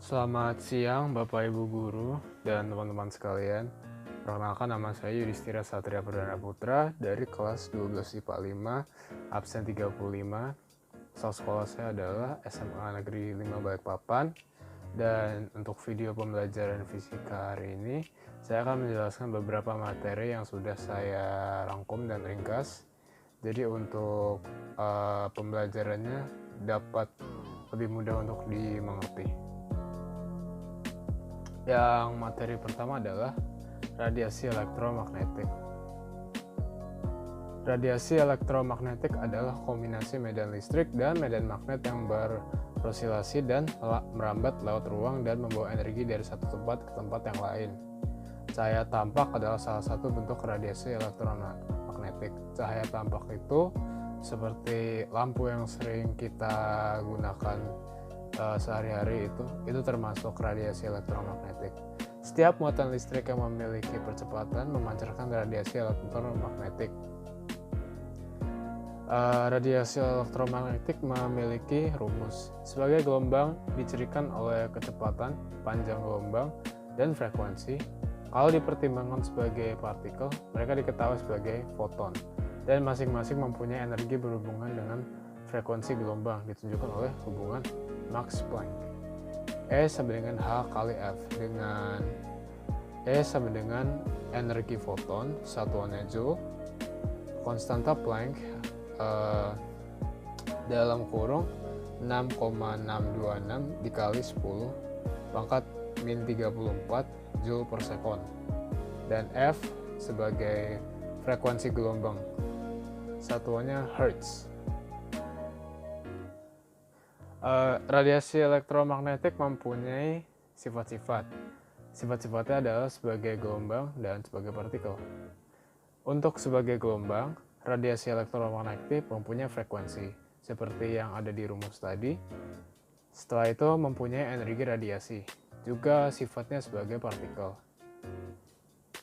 Selamat siang Bapak Ibu Guru dan teman-teman sekalian. Perkenalkan, nama saya Yudhistira Satria Perdana Putra dari kelas 12 IPA 5, absen 35. Asal sekolah saya adalah SMA Negeri 5 Balikpapan. Dan untuk video pembelajaran fisika hari ini, saya akan menjelaskan beberapa materi yang sudah saya rangkum dan ringkas. Jadi untuk pembelajarannya dapat lebih mudah untuk dimengerti. Yang materi pertama adalah radiasi elektromagnetik. Radiasi elektromagnetik adalah kombinasi medan listrik dan medan magnet yang berosilasi dan merambat lewat ruang dan membawa energi dari satu tempat ke tempat yang lain. Cahaya tampak adalah salah satu bentuk radiasi elektromagnetik. Cahaya tampak itu seperti lampu yang sering kita gunakan sehari-hari, itu termasuk radiasi elektromagnetik. Setiap muatan listrik yang memiliki percepatan memancarkan radiasi elektromagnetik. Radiasi elektromagnetik memiliki rumus. Sebagai gelombang dicirikan oleh kecepatan, panjang gelombang, dan frekuensi. Kalau dipertimbangkan sebagai partikel, mereka diketahui sebagai foton, dan masing-masing mempunyai energi berhubungan dengan frekuensi gelombang, ditunjukkan oleh hubungan Max Planck. E sama dengan H kali F, dengan E sama dengan energi foton, satuannya Joule, konstanta Planck dalam kurung 6,626 dikali 10 pangkat min 34 Joule per sekon, dan F sebagai frekuensi gelombang, satuannya Hertz. Radiasi elektromagnetik mempunyai sifat-sifat. Sifat-sifatnya adalah sebagai gelombang dan sebagai partikel. Untuk sebagai gelombang, radiasi elektromagnetik mempunyai frekuensi, seperti yang ada di rumus tadi. Setelah itu mempunyai energi radiasi, juga sifatnya sebagai partikel.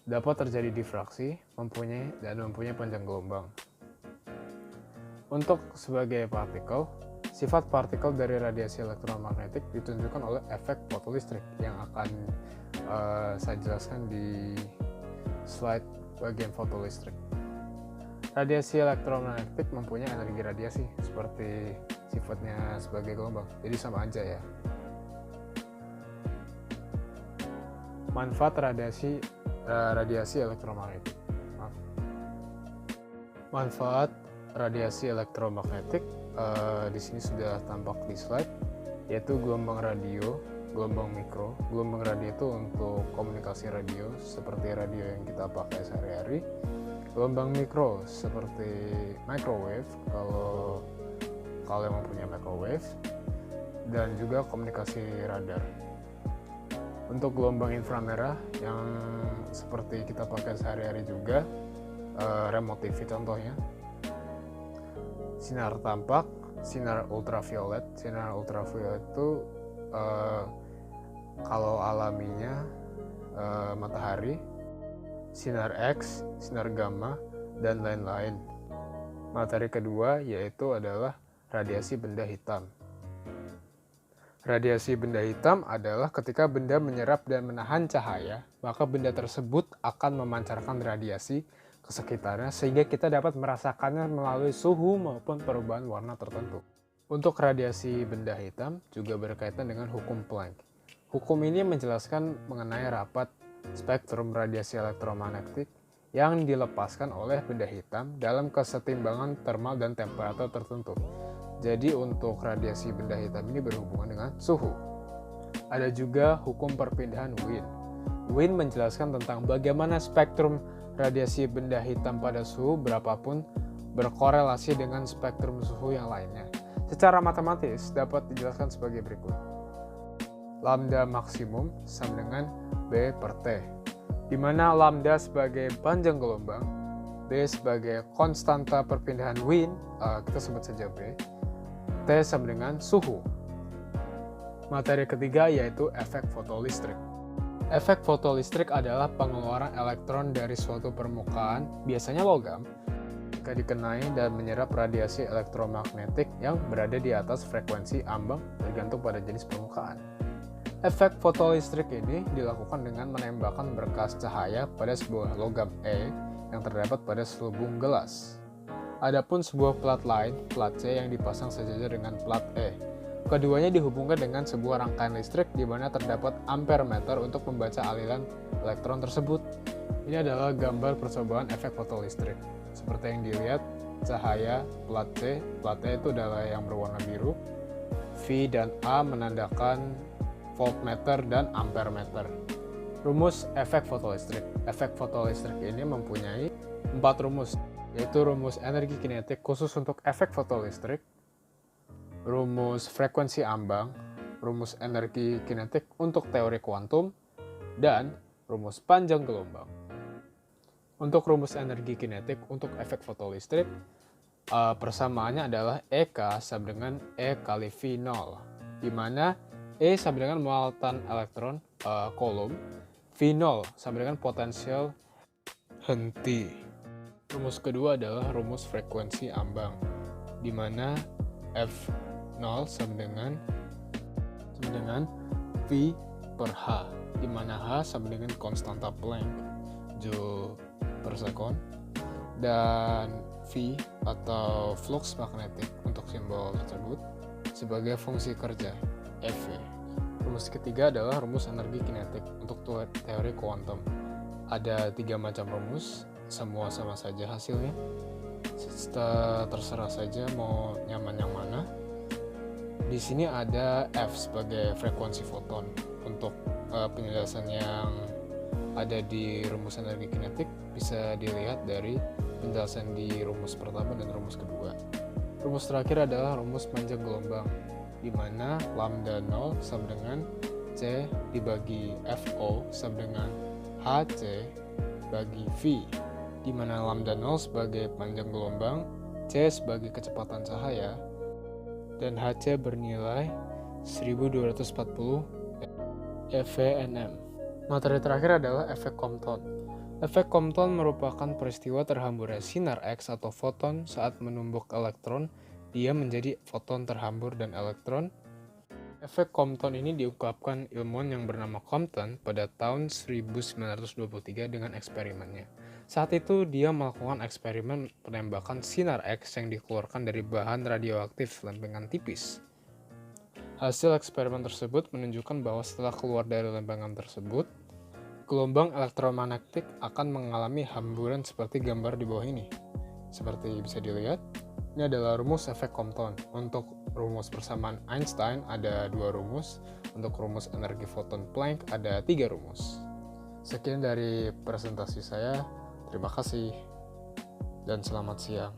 Dapat terjadi difraksi, mempunyai panjang gelombang. Untuk sebagai partikel, sifat partikel dari radiasi elektromagnetik ditunjukkan oleh efek fotolistrik yang akan saya jelaskan di slide bagian fotolistrik. Radiasi elektromagnetik mempunyai energi radiasi seperti sifatnya sebagai gelombang, jadi sama aja ya. Manfaat radiasi elektromagnetik. Manfaat radiasi elektromagnetik di sini sudah tampak di slide, yaitu gelombang radio, gelombang mikro. Gelombang radio itu untuk komunikasi radio seperti radio yang kita pakai sehari-hari. Gelombang mikro seperti microwave kalau kalian mempunyai microwave, dan juga komunikasi radar. Untuk gelombang inframerah yang seperti kita pakai sehari-hari juga, remote TV contohnya. Sinar tampak, sinar ultraviolet. Sinar ultraviolet itu kalau alaminya matahari, sinar X, sinar gamma, dan lain-lain. Materi kedua yaitu adalah radiasi benda hitam. Radiasi benda hitam adalah ketika benda menyerap dan menahan cahaya, maka benda tersebut akan memancarkan radiasi ke sekitarnya sehingga kita dapat merasakannya melalui suhu maupun perubahan warna tertentu. Untuk radiasi benda hitam juga berkaitan dengan hukum Planck. Hukum ini menjelaskan mengenai rapat spektrum radiasi elektromagnetik yang dilepaskan oleh benda hitam dalam kesetimbangan termal dan temperatur tertentu. Jadi untuk radiasi benda hitam ini berhubungan dengan suhu. Ada juga hukum perpindahan Wien. Wien menjelaskan tentang bagaimana spektrum radiasi benda hitam pada suhu berapapun berkorelasi dengan spektrum suhu yang lainnya. Secara matematis dapat dijelaskan sebagai berikut. Lambda maksimum sama dengan B per T, di mana lambda sebagai panjang gelombang, B sebagai konstanta perpindahan Wien, kita sebut saja B, T sama dengan suhu. Materi ketiga yaitu efek fotolistrik. Efek fotolistrik adalah pengeluaran elektron dari suatu permukaan, biasanya logam, jika dikenai dan menyerap radiasi elektromagnetik yang berada di atas frekuensi ambang tergantung pada jenis permukaan. Efek fotolistrik ini dilakukan dengan menembakkan berkas cahaya pada sebuah logam E yang terdapat pada selubung gelas. Adapun sebuah plat lain, plat C yang dipasang sejajar dengan plat E. Keduanya dihubungkan dengan sebuah rangkaian listrik di mana terdapat ampermeter untuk membaca aliran elektron tersebut. Ini adalah gambar percobaan efek fotolistrik. Seperti yang dilihat, cahaya plat C, plat E itu adalah yang berwarna biru. V dan A menandakan voltmeter dan ampermeter. Rumus efek fotolistrik. Efek fotolistrik ini mempunyai 4 rumus, yaitu rumus energi kinetik khusus untuk efek fotolistrik, rumus frekuensi ambang, rumus energi kinetik untuk teori kuantum, dan rumus panjang gelombang. Untuk rumus energi kinetik untuk efek fotolistrik, persamaannya adalah EK sama dengan E kali V0, di mana E sama dengan muatan elektron kolom, V0 sama dengan potensial henti. Rumus kedua adalah rumus frekuensi ambang, di mana F0 sama dengan V per H, di mana H sama dengan konstanta Planck, Joule per sekon, dan V atau flux magnetik untuk simbol tersebut sebagai fungsi kerja, Fv. Rumus ketiga adalah rumus energi kinetik untuk teori kuantum. Ada 3 macam rumus, semua sama saja hasilnya. Terserah saja mau nyaman yang mana. Di sini ada F sebagai frekuensi foton. Untuk penjelasan yang ada di rumus energi kinetik bisa dilihat dari penjelasan di rumus pertama dan rumus kedua. Rumus terakhir adalah rumus panjang gelombang, di mana lambda 0 sama dengan C dibagi FO sama dengan HC bagi V, di mana lambda 0 sebagai panjang gelombang, C sebagai kecepatan cahaya, dan HC bernilai 1240 eVnm. Materi terakhir adalah efek Compton. Efek Compton merupakan peristiwa terhamburnya sinar X atau foton saat menumbuk elektron. Dia menjadi foton terhambur dan elektron. Efek Compton ini diungkapkan ilmuwan yang bernama Compton pada tahun 1923 dengan eksperimennya. Saat itu dia melakukan eksperimen penembakan sinar X yang dikeluarkan dari bahan radioaktif lempengan tipis. Hasil eksperimen tersebut menunjukkan bahwa setelah keluar dari lempengan tersebut, gelombang elektromagnetik akan mengalami hamburan seperti gambar di bawah ini. Seperti bisa dilihat, ini adalah rumus efek Compton. Untuk rumus persamaan Einstein ada 2 rumus, untuk rumus energi foton Planck ada 3 rumus. Sekian dari presentasi saya, terima kasih dan selamat siang.